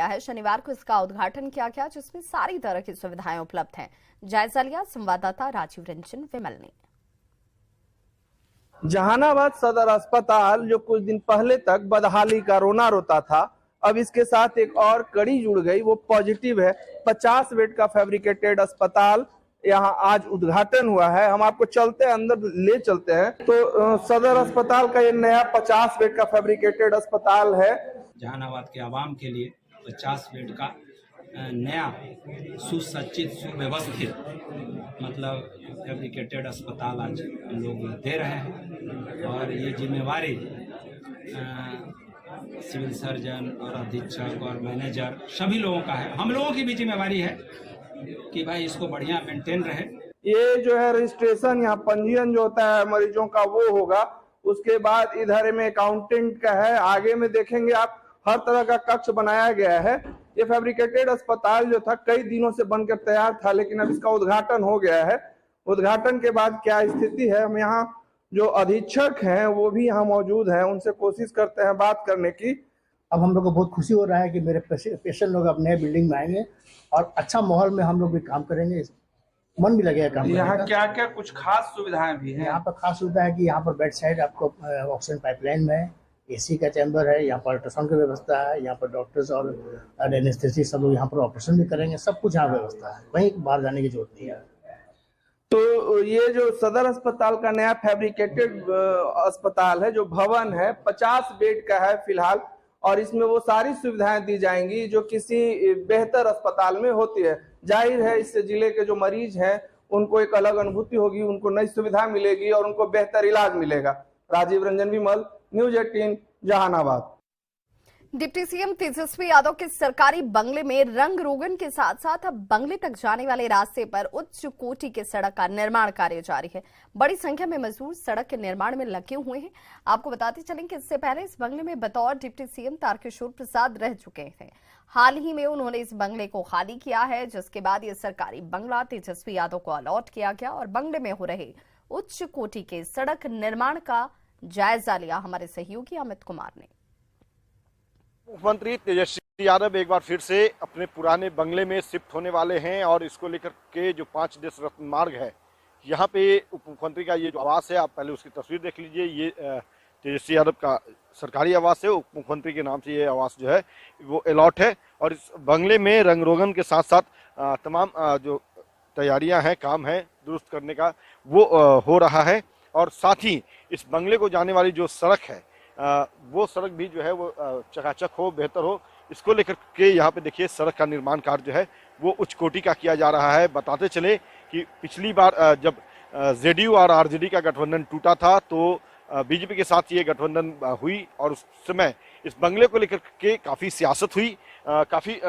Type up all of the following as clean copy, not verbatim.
है। शनिवार को इसका उद्घाटन किया गया, जिसमें सारी तरह की सुविधाएं उपलब्ध हैं। जायजा लिया संवाददाता राजीव रंजन विमल ने। जहानाबाद सदर अस्पताल जो कुछ दिन पहले तक बदहाली का रोना रोता था, अब इसके साथ एक और कड़ी जुड़ गई, वो पॉजिटिव है। 50 बेड का फैब्रिकेटेड अस्पताल यहाँ आज उद्घाटन हुआ है। हम आपको चलते अंदर ले चलते हैं तो सदर अस्पताल का ये नया 50 बेड का फैब्रिकेटेड अस्पताल है। जहानाबाद के आवाम के लिए 50 बेड का नया सुसज्जित सुव्यवस्थित मतलब फैब्रिकेटेड अस्पताल आज हम लोग दे रहे हैं। और ये जिम्मेवारी सिविल सर्जन और अधीक्षक और मैनेजर सभी लोगों का है। हम लोगों की भी जिम्मेवारी है कि भाई इसको बढ़िया मेंटेन रहे। ये जो है रजिस्ट्रेशन यहाँ पंजीयन जो होता है मरीजों का वो होगा। उसके बाद इधर में अकाउंटेंट का है। आगे में देखेंगे आप हर तरह का कक्ष बनाया गया है। ये फैब्रिकेटेड अस्पताल जो था कई दिनों से बनकर तैयार था, लेकिन अब इसका उद्घाटन हो गया है। उद्घाटन के बाद क्या स्थिति है, हम यहाँ जो अधीक्षक हैं वो भी यहाँ मौजूद हैं, उनसे कोशिश करते हैं बात करने की। अब हम लोग को बहुत खुशी हो रहा है कि मेरे पेशेंट लोग अब नए बिल्डिंग में आएंगे और अच्छा माहौल में हम लोग भी काम करेंगे, मन भी लगेगा काम करने का। यहाँ क्या क्या कुछ खास सुविधाएं भी हैं? यहाँ पर खास सुविधा है कि यहाँ पर बेड साइड आपको ऑक्सीजन पाइपलाइन में है, एसी का चैम्बर है, यहाँ पर अल्ट्रासाउंड की व्यवस्था है, यहाँ पर डॉक्टर्स और एनेस्थेसिस्ट सब लोग यहाँ पर ऑपरेशन भी करेंगे, सब कुछ यहाँ व्यवस्था है, कहीं बाहर जाने की जरूरत नहीं है। तो ये जो सदर अस्पताल का नया फैब्रिकेटेड अस्पताल है, जो भवन है 50 बेड का है फिलहाल, और इसमें वो सारी सुविधाएं दी जाएंगी जो किसी बेहतर अस्पताल में होती है। जाहिर है इससे जिले के जो मरीज हैं उनको एक अलग अनुभूति होगी, उनको नई सुविधा मिलेगी और उनको बेहतर इलाज मिलेगा। राजीव रंजन विमल, news 18 Jehanabad. Deputy CM Tejashwi Yadav के सरकारी बंगले में रंग रोगन के साथ साथ अब बंगले तक जाने वाले रास्ते पर उच्च कोटि के सड़क का निर्माण कार्य जारी है। बड़ी संख्या में मजदूर सड़क के निर्माण में लगे हुए हैं। आपको बताते चलें कि इससे पहले इस बंगले में बतौर डिप्टी सीएम तारकिशोर प्रसाद रह चुके थे। हाल ही में उन्होंने इस बंगले को खाली किया है, जिसके बाद ये सरकारी बंगला तेजस्वी यादव को अलॉट किया गया और बंगले में हो रहे उच्च कोटि के सड़क निर्माण का जायजा लिया हमारे सहयोगी अमित कुमार ने। मुख्यमंत्री तेजस्वी यादव एक बार फिर से अपने पुराने बंगले में शिफ्ट होने वाले हैं और इसको लेकर के जो 5 देश रत्न मार्ग है, यहाँ पे उप मुख्यमंत्री का ये जो आवास है, आप पहले उसकी तस्वीर देख लीजिए। ये तेजस्वी यादव का सरकारी आवास है, उप मुख्यमंत्री के नाम से ये आवास जो है वो अलॉट है। और इस बंगले में रंग रोगन के साथ साथ तमाम जो तैयारियां हैं, काम है दुरुस्त करने का, वो हो रहा है। और साथ ही इस बंगले को जाने वाली जो सड़क है, वो सड़क भी जो है वो चकाचक हो, बेहतर हो, इसको लेकर के यहाँ पे देखिए सड़क का निर्माण कार्य जो है वो उच्च कोटि का किया जा रहा है। बताते चले कि पिछली बार जब जेडीयू और आरजेडी का गठबंधन टूटा था तो बीजेपी के साथ ये गठबंधन हुई और उस समय इस बंगले को लेकर के काफ़ी सियासत हुई, काफ़ी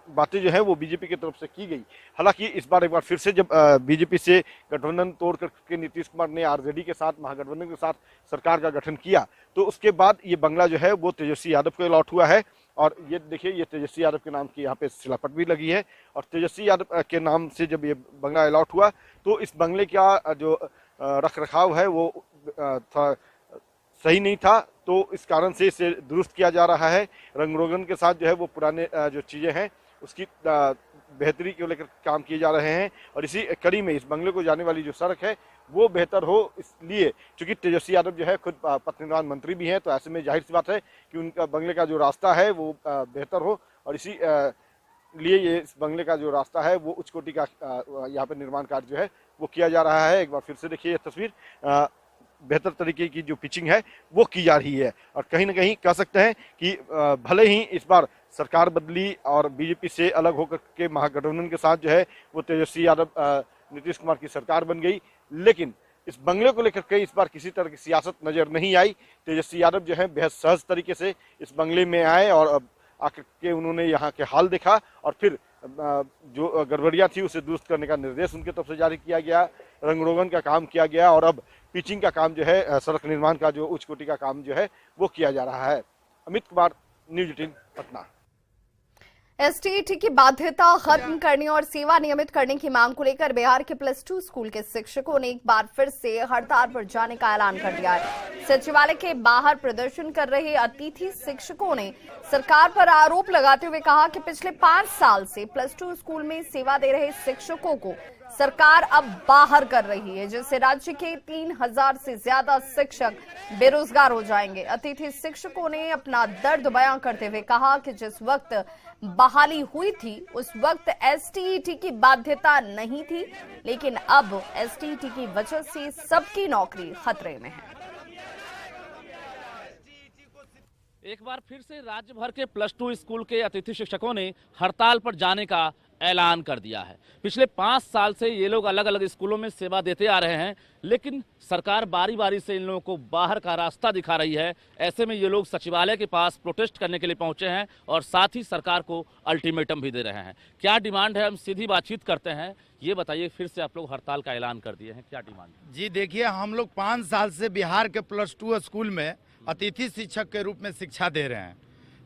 बातें जो है वो बीजेपी की तरफ से की गई। हालांकि इस बार एक बार फिर से जब बीजेपी से गठबंधन तोड़ करके नीतीश कुमार ने आरजेडी के साथ महागठबंधन के साथ सरकार का गठन किया, तो उसके बाद ये बंगला जो है वो तेजस्वी यादव को अलॉट हुआ है। और ये देखिए, ये तेजस्वी यादव के नाम की यहाँ पे शिलापट भी लगी है। और तेजस्वी यादव के नाम से जब ये बंगला अलॉट हुआ तो इस बंगले का जो रख रखाव है वो सही नहीं था, तो इस कारण से इसे दुरुस्त किया जा रहा है। रंग रोगन के साथ जो है वो पुराने जो चीज़ें हैं उसकी बेहतरी को लेकर काम किए जा रहे हैं। और इसी कड़ी में इस बंगले को जाने वाली जो सड़क है वो बेहतर हो, इसलिए चूंकि तेजस्वी यादव जो है खुद पथ निर्माण मंत्री भी हैं, तो ऐसे में जाहिर सी बात है कि उनका बंगले का जो रास्ता है वो बेहतर हो। और इसी लिए ये इस बंगले का जो रास्ता है वो उच्च कोटि का यहाँ पे निर्माण कार्य जो है वो किया जा रहा है। एक बार फिर से देखिए ये तस्वीर, बेहतर तरीके की जो पिचिंग है वो की जा रही है। और कहीं ना कहीं कह सकते हैं कि भले ही इस बार सरकार बदली और बीजेपी से अलग होकर के महागठबंधन के साथ जो है वो तेजस्वी यादव नीतीश कुमार की सरकार बन गई, लेकिन इस बंगले को लेकर के इस बार किसी तरह की सियासत नजर नहीं आई। तेजस्वी यादव जो है बेहद सहज तरीके से इस बंगले में आए और आकर के उन्होंने यहाँ के हाल देखा और फिर जो गड़बड़ियाँ थी उसे दुरुस्त करने का निर्देश उनकी तरफ से जारी किया गया, रंग रोगन का काम किया गया और अब पिचिंग का काम जो है, सड़क निर्माण का जो उच्च कोटि का काम जो है वो किया जा रहा है। अमित कुमार, न्यूज 18 पटना। एसटीईटी की बाध्यता खत्म करने और सेवा नियमित करने की मांग को लेकर बिहार के +2 स्कूल के शिक्षकों ने एक बार फिर से हड़ताल पर जाने का ऐलान कर दिया है। सचिवालय के बाहर प्रदर्शन कर रहे अतिथि शिक्षकों ने सरकार पर आरोप लगाते हुए कहा कि पिछले 5 साल से +2 स्कूल में सेवा दे रहे शिक्षकों को सरकार अब बाहर कर रही है, जिससे राज्य के 3000 से ज्यादा शिक्षक बेरोजगार हो जाएंगे। अतिथि शिक्षकों ने अपना दर्द बयां करते हुए कहा कि जिस वक्त बहाली हुई थी उस वक्त एसटीईटी की बाध्यता नहीं थी, लेकिन अब एसटीईटी की वजह से सबकी नौकरी खतरे में है। एक बार फिर से राज्य भर के +2 स्कूल के अतिथि शिक्षकों ने हड़ताल पर जाने का ऐलान कर दिया है। पिछले 5 साल से ये लोग अलग अलग स्कूलों में सेवा देते आ रहे हैं, लेकिन सरकार बारी बारी से इन लोगों को बाहर का रास्ता दिखा रही है। ऐसे में ये लोग सचिवालय के पास प्रोटेस्ट करने के लिए पहुंचे हैं और साथ ही सरकार को अल्टीमेटम भी दे रहे हैं। क्या डिमांड है, हम सीधी बातचीत करते हैं। ये बताइए, फिर से आप लोग हड़ताल का ऐलान कर दिए हैं, क्या डिमांड है? जी देखिए, हम लोग 5 साल से बिहार के +2 स्कूल में अतिथि शिक्षक के रूप में शिक्षा दे रहे हैं,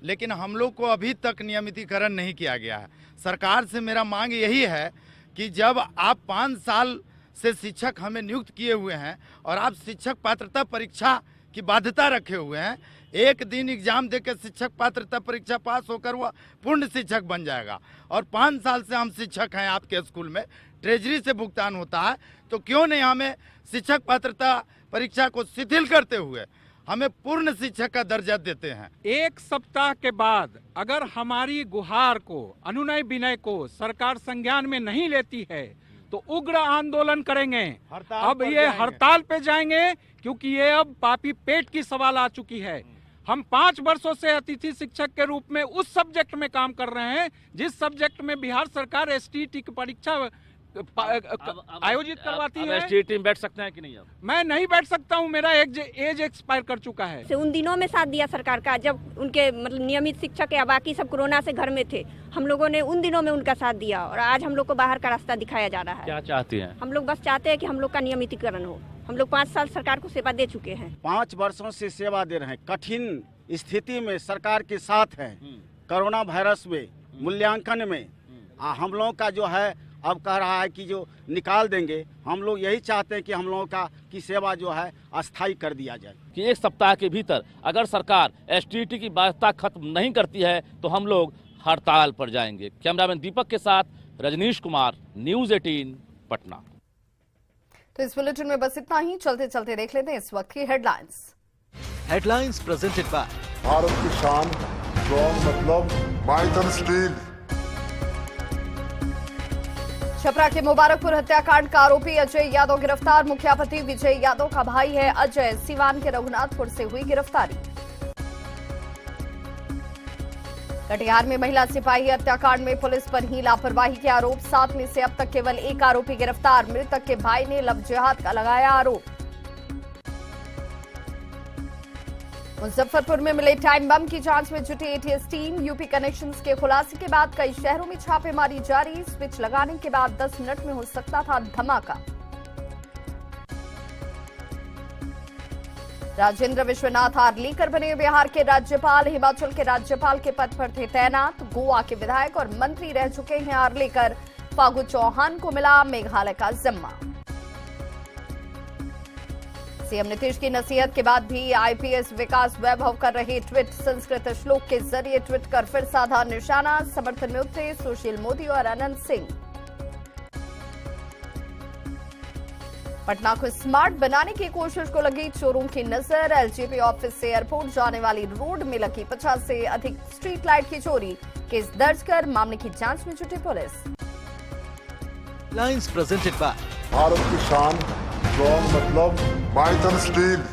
लेकिन हम लोग को अभी तक नियमितीकरण नहीं किया गया है। सरकार से मेरा मांग यही है कि जब आप 5 साल से शिक्षक हमें नियुक्त किए हुए हैं और आप शिक्षक पात्रता परीक्षा की बाध्यता रखे हुए हैं, एक दिन एग्जाम देकर शिक्षक पात्रता परीक्षा पास होकर वह पूर्ण शिक्षक बन जाएगा। और 5 साल से हम शिक्षक हैं आपके स्कूल में, ट्रेजरी से भुगतान होता है, तो क्यों नहीं हमें शिक्षक पात्रता परीक्षा को शिथिल करते हुए हमें पूर्ण शिक्षक का दर्जा देते हैं। 1 सप्ताह के बाद अगर हमारी गुहार को, अनुनय विनय को सरकार संज्ञान में नहीं लेती है तो उग्र आंदोलन करेंगे। अब ये हड़ताल पे जाएंगे, क्योंकि ये अब पापी पेट की सवाल आ चुकी है। हम 5 वर्षों से अतिथि शिक्षक के रूप में उस सब्जेक्ट में काम कर रहे हैं जिस सब्जेक्ट में बिहार सरकार एसटीईटी की परीक्षा आयोजित करवाती है। एसटीईटी में बैठ सकते हैं कि नहीं? अब मैं नहीं बैठ सकता हूं, मेरा एज एक्सपायर कर चुका है। से उन दिनों में साथ दिया सरकार का, जब उनके मतलब नियमित शिक्षक या बाकी सब कोरोना से घर में थे, हम लोगों ने उन दिनों में उनका साथ दिया और आज हम लोग को बाहर का रास्ता दिखाया जा रहा है। क्या चाहती हैं? हम लोग बस चाहते हैं कि हम लोग का नियमितीकरण हो। हम लोग 5 साल सरकार को सेवा दे चुके हैं। 5 वर्षों से सेवा दे रहे हैं, कठिन स्थिति में सरकार के साथ हैं। कोरोना वायरस में मूल्यांकन में हम लोगों का जो है अब कह रहा है कि जो निकाल देंगे। हम लोग यही चाहते हैं कि हम लोगों का की सेवा जो है अस्थायी कर दिया जाए, कि 1 सप्ताह के भीतर अगर सरकार एसटीईटी की बाध्यता खत्म नहीं करती है तो हम लोग हड़ताल पर जाएंगे। कैमरामैन दीपक के साथ रजनीश कुमार, न्यूज़ 18 पटना। तो इस बुलेटिन में बस इतना ही। चलते चलते देख लेते हैं इस वक्त की हेडलाइंस प्रेजेंटेड बाय भारत की शान, स्ट्रॉन्ग मतलब माइथन स्टील। छपरा के मुबारकपुर हत्याकांड का आरोपी अजय यादव गिरफ्तार। मुखियापति विजय यादव का भाई है अजय। सिवान के रघुनाथपुर से हुई गिरफ्तारी। कटिहार में महिला सिपाही हत्याकांड में पुलिस पर ही लापरवाही के आरोप। 7 में से अब तक केवल 1 आरोपी गिरफ्तार। मृतक के भाई ने लव जिहाद का लगाया आरोप। मुजफ्फरपुर में मिले टाइम बम की जांच में जुटी एटीएस टीम। यूपी कनेक्शंस के खुलासे के बाद कई शहरों में छापेमारी जारी। स्विच लगाने के बाद 10 मिनट में हो सकता था धमाका। राजेंद्र विश्वनाथ आर्लेकर बने बिहार के राज्यपाल। हिमाचल के राज्यपाल के पद पर थे तैनात। गोवा के विधायक और मंत्री रह चुके हैं आर्लेकर। फागु चौहान को मिला मेघालय का जिम्मा। सीएम नीतीश की नसीहत के बाद भी आईपीएस विकास वैभव कर रहे ट्वीट। संस्कृत श्लोक के जरिए ट्वीट कर फिर साधा निशाना। समर्थन में उतरे सुशील मोदी और अनंत सिंह। पटना को स्मार्ट बनाने की कोशिश को लगी चोरों की नजर। एलजीपी ऑफिस से एयरपोर्ट जाने वाली रोड में लगी 50 से अधिक स्ट्रीट लाइट की चोरी। केस दर्ज कर मामले की जांच में जुटी police. Headlines presented by Bharat की शान, स्ट्रॉन्ग मतलब माइथन स्टील।